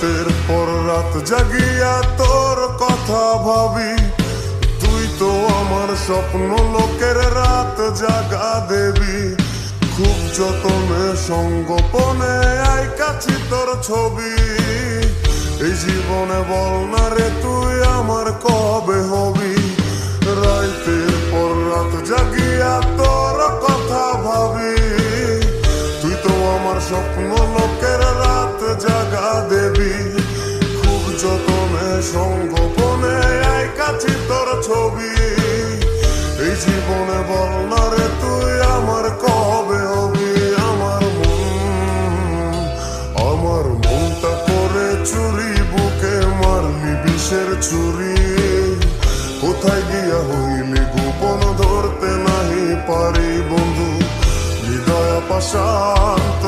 রাতের পর রাত জাগিয়া তোর কথা ভাবি, তুই তো আমার স্বপ্ন লোকের রাত জাগা দেবী। খুব যতনে সঙ্গোপনে আইকাছি তোর ছবি, এই জীবনে বল না রে তুই আমার কবে হবি। রাতের পর রাত জাগিয়া তোর কথা ভাবি, তুই তো আমার স্বপ্ন লোকের রাত জাগা দেবী। খুব যতনে সঙ্গোপনে আইকাছি তোর ছবি, এই জীবনে বল না রে তুই আমার কবে হবি। আমার মনটা করে চুরি, বুকে মারলি বিষের ছুরি। কোথায় গিয়া হইলি গোপন ধরতে নাহি পারি বন্ধু, হৃদয় পাশান্ত